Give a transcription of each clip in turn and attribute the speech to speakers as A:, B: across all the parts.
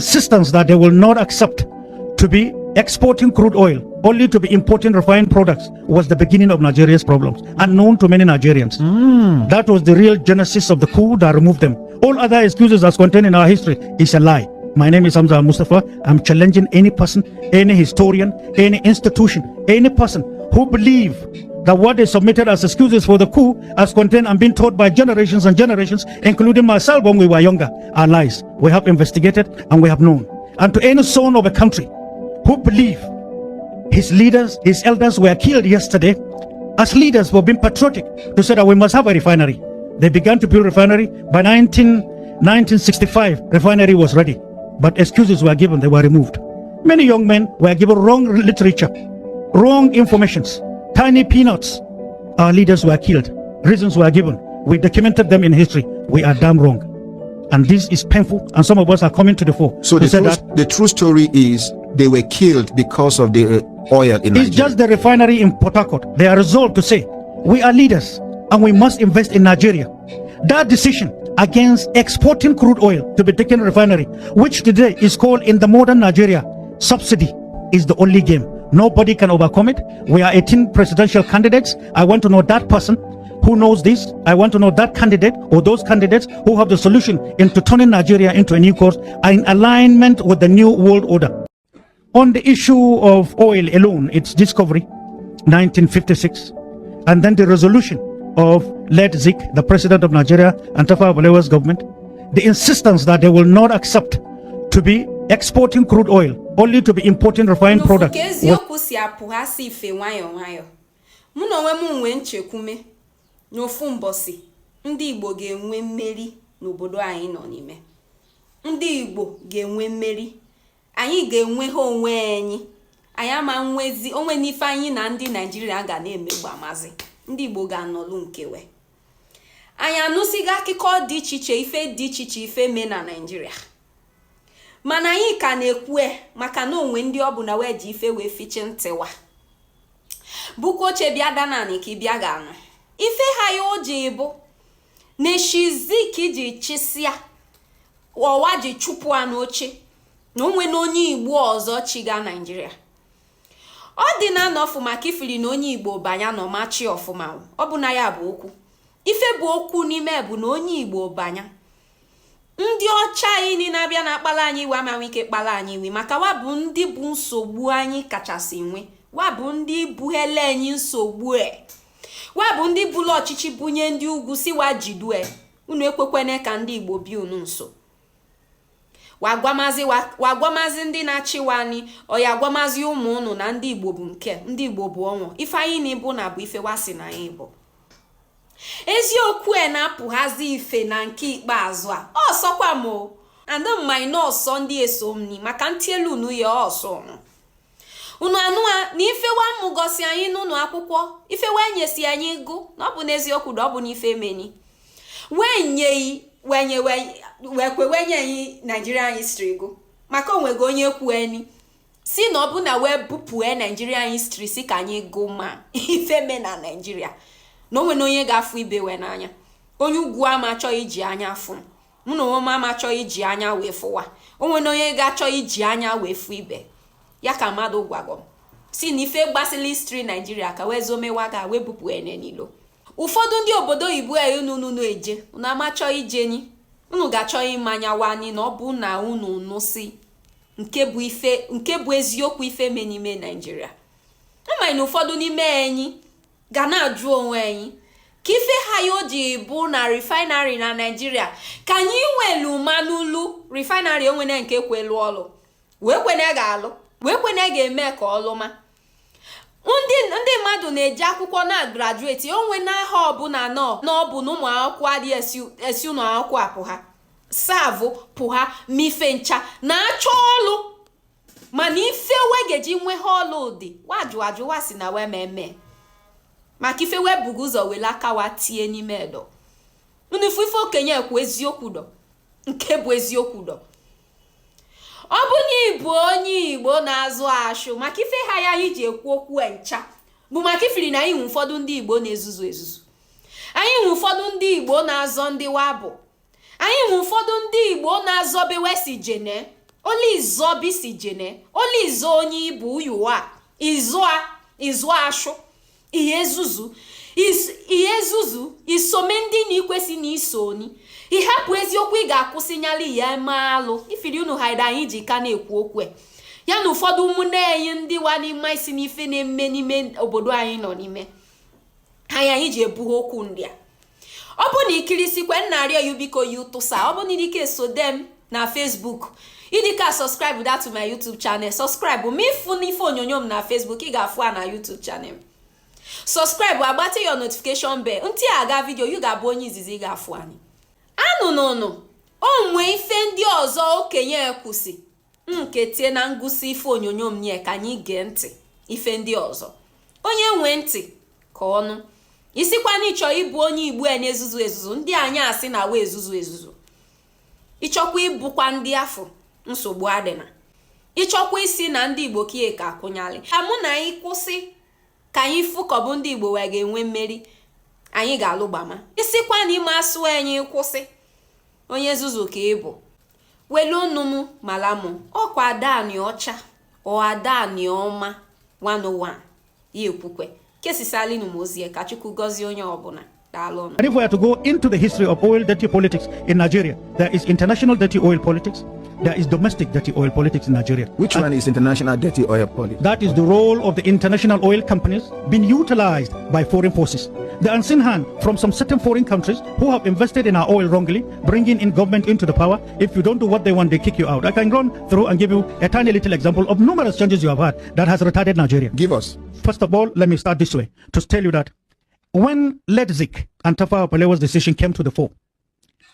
A: Insistence that they will not accept to be exporting crude oil, only to be importing refined products, was the beginning of Nigeria's problems, unknown to many Nigerians. That was the real genesis of the coup that removed them. All other excuses as contained in our history is a lie. My name is Hamza Mustafa. I'm challenging any person, any historian, any institution, any person who believe that what they submitted as excuses for the coup, as contained and been taught by generations and generations, including myself when we were younger, are lies. We have investigated and we have known. And to any son of a country who believe his leaders, his elders were killed yesterday as leaders for being patriotic to say that we must have a refinery. They began to build refinery. By 1965, refinery was ready. But excuses were given, they were removed. Many young men were given wrong literature, wrong informations, tiny peanuts. Our leaders were killed. Reasons were given. We documented them in history. We are damn wrong. And this is painful, and some of us are coming to the fore.
B: So the true story is they were killed because of the oil in Nigeria.
A: It's just the refinery in Port Harcourt. They are resolved to say, we are leaders and we must invest in Nigeria. That decision against exporting crude oil to be taken to refinery, which today is called in the modern Nigeria subsidy, is the only game. Nobody can overcome it. We are 18 presidential candidates. I want to know that person who knows this. I want to know that candidate or those candidates who have the solution into turning Nigeria into a new course in alignment with the new world order. On the issue of oil alone, its discovery, 1956, and then the resolution of led Zik, the president of Nigeria, and Tafawa Balewa's government, the insistence that they will not accept to be exporting crude oil, only to be importing refined products.
C: N'ofu mbosi ndị Igbo ga-enwe mmeri n'obodo anyị nọ n'ime. Ndị Igbo ga-enwe mmeri. Anyị ga-enwe ha onwe anyị. Anyị ama nwezi onwe n'ife anyị na ndị Nigeria ga na-emegbu amazi. Ndị Igbo ga-anọlụ nkewe. Anyị anụsiga akụkọ dị iche iche ife me na Nigeria. Mana anyị ka na-ekwu maka na onwe ndị ọbụla wee ji ife wee fiche ntịwa. Buko oche bịa danani ka bịa ga-anụ. Ife ha ya oji bụ n'eshizi ka iji chisia ọwa ji chụpụ n'oche na onwe na onye Igbo ọzọ chiga Nigeria. Ọ dị na nọfụ maka ifili na onye Igbo banya nọ machi ọfụma. Ọ bụ na ya bụ okwu. Ife bụ okwu n'ime bụ na onye Igbo banya. Ndị ọcha anyị na-abịa na akpala anyị iwe ama ike kpala anyị iwe maka wa bụ ndị bụ nsogbu anyị kachasị nwe. Wa bụ ndị buhele anyị nsogbu wa bụ ndị bụlụ ọchịchị bunye ndị ugwu si wa jidue unu ekwekwene ka ndị Igbo bi unu nso. Wagwamazi ndị na-achịwani oya gwamazi ụmụ unu na ndị Igbo bụ nke ndị Igbo bụ ọnwụ. Ife anyị na-ebu na bụ ife wasi na anyị bụ eziokwu na-apụghazi ife na nke ikpeazụ a ọsọkwa mo andụ mmanya n'ọsọ ndị esomni maka ntị elu unu ya ọsọ unu anụa na ife wa mụgosi anyị n'ụlọ akwụkwọ ife wee nyesi anyị ego na ọ bụ n'eziokwu na ọ bụ n'ife meni wenye anyị Nigeria history ego maka onwego onye kwueni si na ọ bụ na wee bupue Nigeria history si ka anyị go ma ife me na Nigeria na onwe na onye ga-afụ ibe we n'anya onye ugwu ama chọọ iji anya afụ mụ na onwe ama chọọ iji anya wee fụwa onwe na onye ga-achọ iji anya wee fụ ibe ya ka mmadụ gwagọ si na ife gbasịla history Nigeria ka wee zomewa ga wee bupụ ene nilo. Ụfọdụ ndị obodo oyibo unu eje unu amachọ ijeni unu ga-achọ ịmanya wani na ọ bụ na unu nụsi nke bụ eziokwu ife me n'ime Nigeria. Ama na ụfọdụ n'ime enyi ga na-ajụ onwe enyi ka ife ha ya oji bụ na refinery na Nigeria ka anyị nwelu manulu refinery onwene nke kwelu ọlụ wee kwene ga-alụ wee kwene ga-eme ka ọlụma. Ndị mmadụ na-eji akwụkwọ na graduate onwe n'aha ọbụla n'ọbụ na ụmụ akwụkwọ adị esi ụlọ akwụkwọ apụ ha savụ pụ ha mife ncha na-achọ ọlụ mana ife wegeji nwe ha ọlụ dị wajụ wasi na wee meme maka ife wee bugu ụzọ wele aka wa tie n'ime edo unu ife okenye ekwu eziokwu dọ nke bụ eziokwu dọ. Ọ bụ na Igbo onye Igbo na-azụ ashụ maka ife ha ya anyị ji ekwu okwu ncha bụ maka ifiri na anyị nwe ụfọdụ ndị Igbo na-ezuzu ezuzu. Anyị nwe ụfọdụ ndị Igbo na-azọ ndị wabụ. Anyị nwe ụfọdụ ndị Igbo na-azọ bewe si jene Oli izo bisi jene. Oli izo onye ibu yuwa. Izo asho. Ihe zuzu. Isome ndị na ikwesị na iso ni. Ihapụ eziokwu ị ga-akwụsịnyali ya maalụ. Ifiri unu haida anyị ji ka na-ekwu okwu. Ya na ụfọdụ ụmụnne anyị ndị wa n'ime isi n'ife na-eme n'ime obodo anyị nọ n'ime. Anyị ji ebughị okwu ndị a. Ọ bụ na ikirisikwe nnarịọ yu biko yu tụsa. Ọ bụ na idike so dem na Facebook. Idika subscribe that to my YouTube channel. Subscribe. Mifu n'ife onyonyo m na Facebook. Ị ga-afụ na YouTube channel. Subscribe. Agbate your notification bell. Nti aga video yu ga-abụ onye izizi ị ga-afụ anyị. Anụnụnụ. Onwe ife ndị ọzọ okenye ekwusi. Nke tie na ngụsị ife onyonyo m nye ka anyị gee ntị. Ife ndị ọzọ. Onye nwe ntị ka ọnụ. Isikwa na ịchọ ịbụ onye Igbo na-ezuzu ezuzu. Ndị anyị asị na we ezuzu ezuzu. Ịchọkwa ịbụkwa ndị afọ. Nsogbu adịna. Ịchọkwa isi na ndị Igbo kie ka akwụnyalị. Amụ na anyị kwụsị ka anyị fụkọbụ ndị Igbo wee ga-enwe mmeri. Anyị ga-alụgbama. Isikwa na ime asụ anyị kwụsị. Onye zuzu ka ịbụ. Welu nnumu malamu. Ọkwa adani ọcha. O adani ọma. 101. Yekwukwe. Kesisali numozie ka Chukwu gozie onye ọbụla.
A: And if we are to go into the history of oil dirty politics in Nigeria, there is international dirty oil politics, there is domestic dirty oil politics in Nigeria.
B: Which one is international dirty oil politics?
A: That is the role of the international oil companies being utilized by foreign forces. The unseen hand from some certain foreign countries who have invested in our oil wrongly, bringing in government into the power. If you don't do what they want, they kick you out. I can run through and give you a tiny little example of numerous changes you have had that has retarded Nigeria.
B: Give us.
A: First of all, let me start this way to tell you that when Ledzik and Tafawa Balewa's decision came to the fore,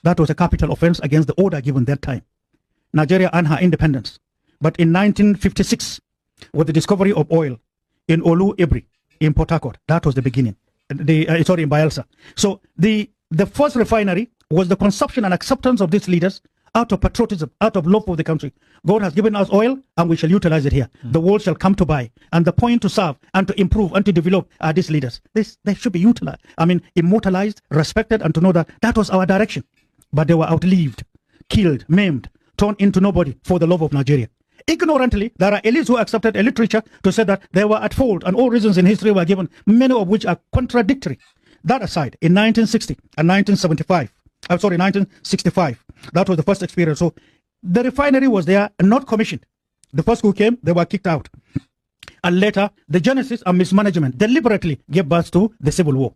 A: that was a capital offense against the order given that time. Nigeria earned her independence. But in 1956, with the discovery of oil in Olu Ebri, in Port Harcourt, that was the beginning. In Bayelsa. So the first refinery was the consumption and acceptance of these leaders out of patriotism, out of love for the country. God has given us oil and we shall utilize it here. The world shall come to buy. And the point to serve and to improve and to develop are these leaders. They should be utilized. I mean, immortalized, respected, and to know that that was our direction. But they were outlived, killed, maimed, turned into nobody for the love of Nigeria. Ignorantly, there are elites who accepted a literature to say that they were at fault and all reasons in history were given, many of which are contradictory. That aside, in 1960 and 1965, that was the first experience. So the refinery was there and not commissioned. The first who came, they were kicked out. And later, the genesis and mismanagement deliberately gave birth to the civil war.